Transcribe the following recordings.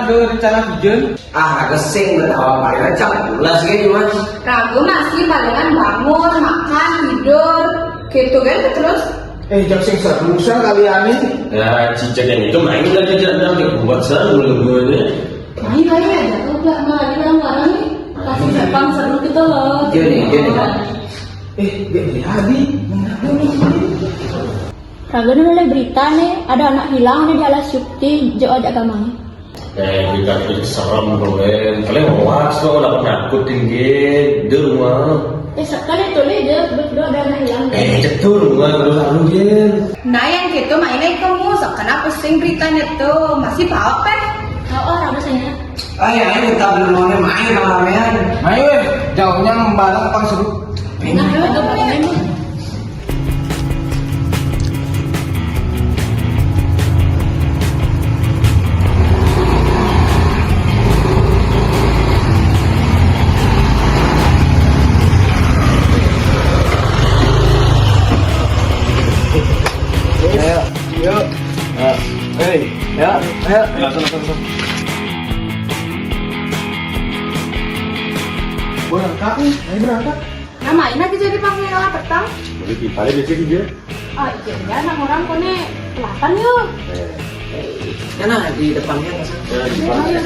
ada rencana bijen. Gesing betawa paling jam 12 gitu mas. Ragu masih barengan bangun, makan, tidur, gitu kan terus. Jam sing serusa kalian ini. Ya cicak yang itu main lagi jangan buat seru gue. Main aja tuh gak malah dilarang nih. Kasih Jepang seru gitu loh. Dia nih. Jadi. Raga ada berita nih, ada anak hilang di Alas Syukti, jauh ajak gamang. Kita serem doang. Kalian awas lo dapat nakut tinggi di rumah. Sekali itu dia berdua ada anak hilang. Cetur rumah lalu dia. Nah yang gitu mainnya kamu, kenapa pusing beritanya tuh masih bawa pet? Oh, Raga saya. Ayo kita belum mau main malam-malam. Ayo jauhnya membalap pang seru. Nah, itu main. Berangkat nih, ayo berangkat. Nah main aja jadi pakai lah petang. Jadi kita biasa dia. Oh iya, anak orang kone 8 yuk. Nah di depannya mas. Ayo.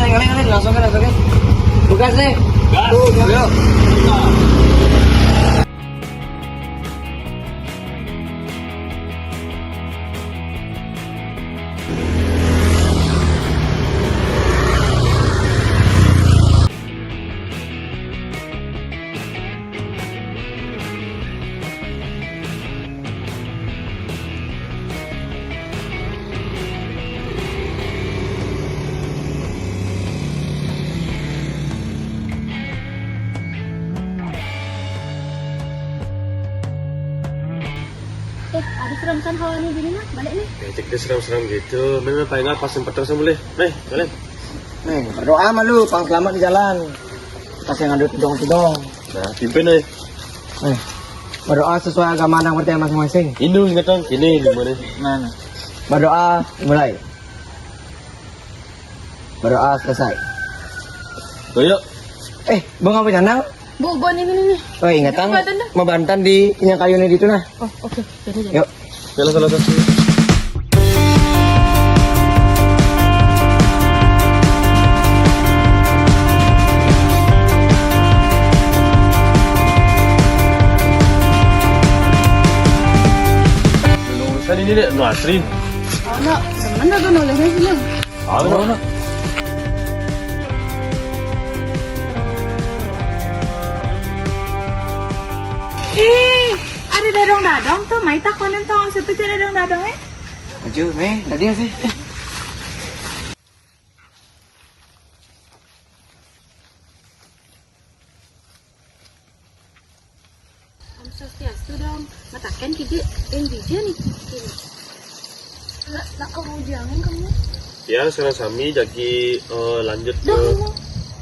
Kalian langsung kan. Buka sih. Ayo. Ada seram-seram hawa nih gini mah, balik nih. Cek dia seram-seram gitu. Mana paling apa sempat terus boleh. Kalian. Nih, berdoa mah lu, pang selamat di jalan. Pas yang ada tudong-tudong. Nah, pimpin aja. Berdoa sesuai agama yang percaya masing-masing. Indung ingat dong, kini gimana? Nah. Berdoa mulai. Berdoa selesai. Yuk. Bang apa channel? Bu, bon ini nih. Oh, ingatan. Mau bantan di yang kayu ini itu nah. Oh, oke. Yuk. Salah. Nulisan ini deh, Nasrin. Anak, temen aku nulisnya sini. Anak. Ada dadong-dadong tuh, mai takonan tuh, situ jadi dadong-dadong Maju, tadi sih. Om Swastiastu dong, matakan kiji, yang bija nih. Nak kamu jangan kamu. Ya, sekarang Sami jadi lanjut ke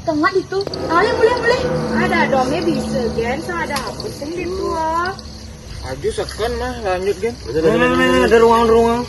Tengah itu, boleh. Ada domnya bisa, kan? So ada hapus yang di tua. Aja sekan mah lanjut kan. Ada ruang.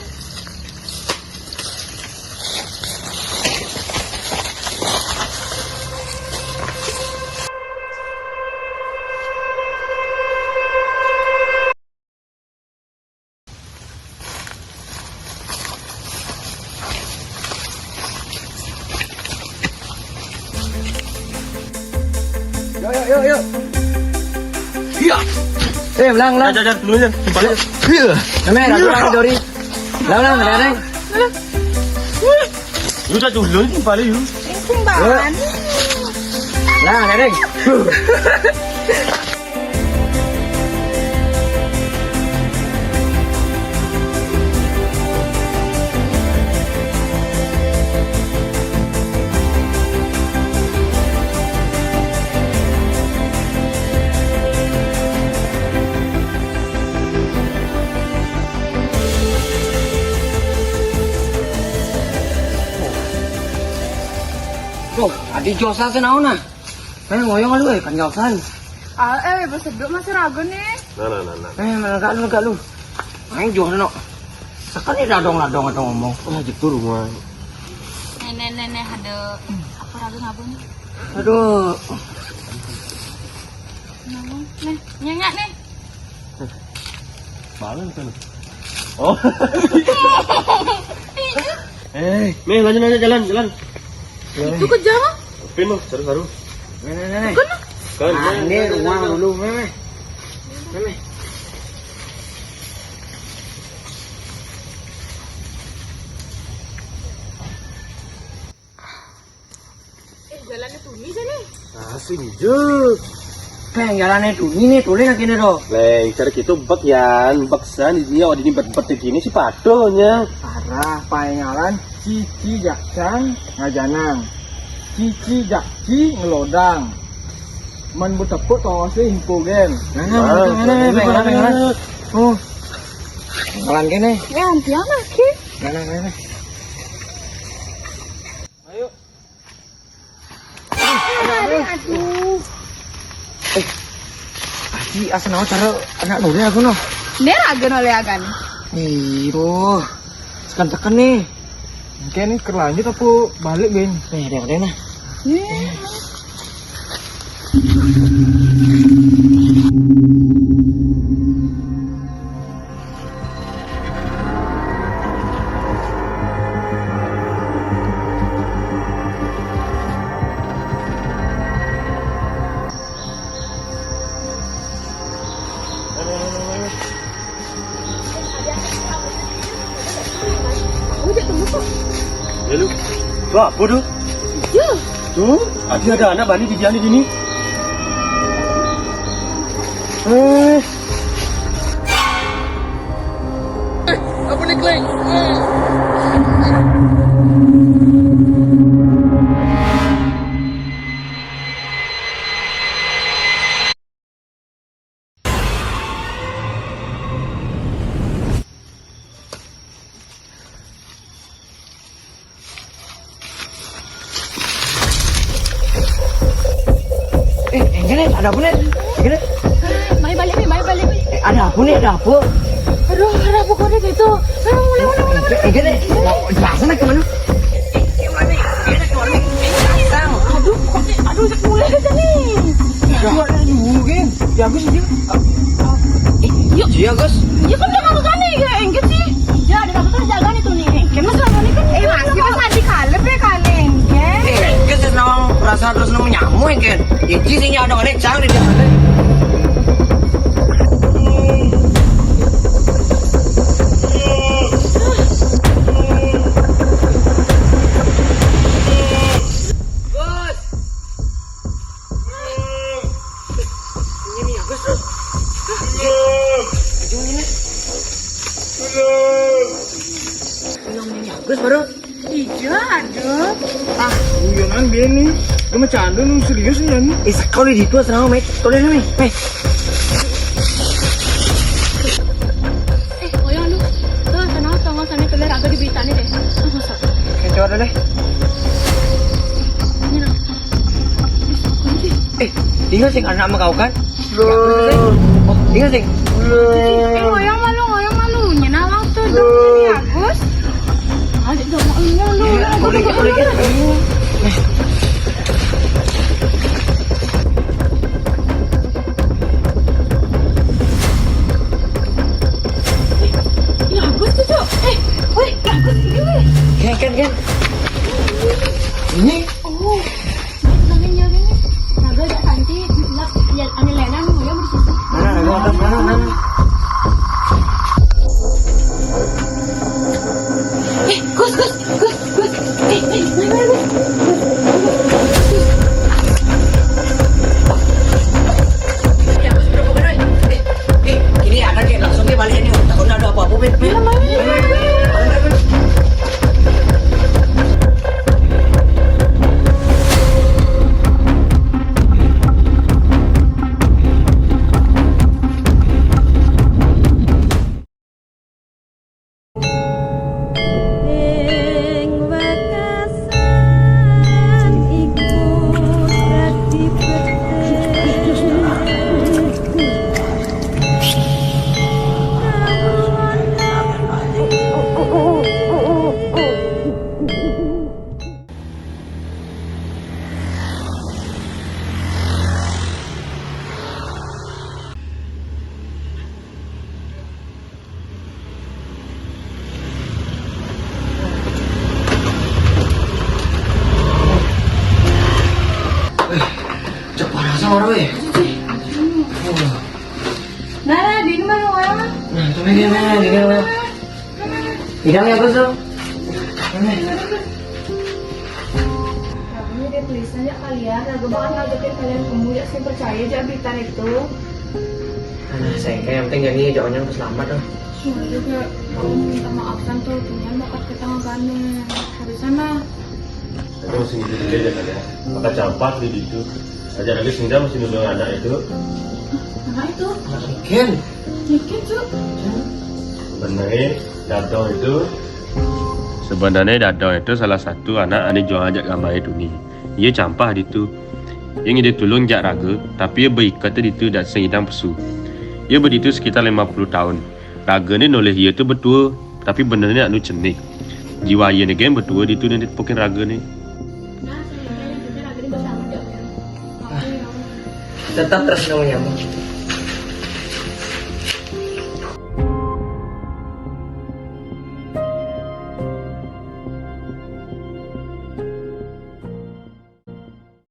Yuk. Iya. Belang. Jangan dulu ya, balik. Namanya ada orang Dori. Belang, ada. Lu udah dulu balik yuk. Timbangan. Nah, Dereng. Di josan senau nah. Ngoyong lu kan josan. Berseduk masih ragu nih. Nah. Enggak lu. Main josan no. Sekali ladong atau ngomong. Oh, gitu rumah. Nenek ada apa ragu ngabun? Aduh. Nih, nyenyak nih. Malam kan. Oh. Nih lanjut aja jalan. Itu kejam. Pin mah, seru. Nih. Kan. Ini rumah dulu, Meh. Jalannya Tuni sini. Asing juk. Peng jalannya tuh ini tulen lagi nih do. Leng, cara gitu baksan di dia di bet gini sih patonya. Parah paengalan cici jaksan ngajanang. Cici jakci ngelodang. Man betepuk tau sih info game. Nah. Oh. Jalan kene. Antian lagi. Nah. Ayo. Aduh. Aji asa naon cara anak nuri aku no. Ini ragu oleh agan. Iro. Sekan tekan nih. Mungkin kerlanjut apa balik Ben? Deh nah. Ya lu. Tuh apa tuh? Ya. Tuh, ada anak bani di jalan gini. Apa nih Kleng? Gini ada apa nih? Gini. Mari balik. Ada apa nih? Aduh, ada apa kok gitu? Mulai. Gini. Jelasin ke mana? Aduh, mulai aja nih. Ada juga. Ya Gus ini. Yuk. Iya Gus. Ya kan udah makan nih, enggak sih? Ya, ada apa jaga nih tuh nih. Kamu selama ini kan masih pas nanti kalep ya kaleng, Gus senang rasa terus nemu nyamuk kan. Iki sih ada orang cang di dalam. Gus baru. Iya, aduh. Guyonan Ben nih. Gue mah candu nih serius nih nih. Sekali di itu senang Mek. Tolong nih Mek. Oyong lu. Tuh sana keluar agak di berita nih deh. Coba dulu deh. Ini nah. Tinggal sing anak sama kau kan? Oh, tinggal sing. Ngoyong malu. Nyenawang tuh. Ini Agus. Adik dong lu. Boleh. Ya Agus tuh, Cok. Woi, Agus ini. Kan. Ini. Oh. Nangin. Naga gak cantik. Lihat aneh lena nih, ya bersisi. Mana. Gus. Mana Gus? Cok parah sama orang ya. Nara, di mana orang? Nah, tuh gimana? Gimana? Hidangnya apa tuh? Ini dia tulisannya kalian, Raga bakal ngajakin kalian kamu ya sih percaya aja berita itu. Saya kayak yang penting jadi jauhnya selamat tuh. Cuma juga kamu minta maafkan tuh, punya bakat kita ngaganin. Harusnya mah. Itu masih hidup dia kan ya. Maka campak di situ. Aja lagi sehingga masih nunggu anak itu. Nah itu, Mungkin. dikit cuy. Sebenarnya Dadong itu salah satu anak ane jual ajak gambar itu nih. Ia campah di tu. Yang dia tolong jak raga, tapi ia berikat di tu dan sengidang pesu. Ia berditu sekitar 50 tahun. Raga ni noleh ia tu betul, tapi benernya anu cenik. Jiwa ia ni game betul di tu dan dipokin raga ni. Nah, saya yang kita lagi bersama dia. Tetap terus namanya.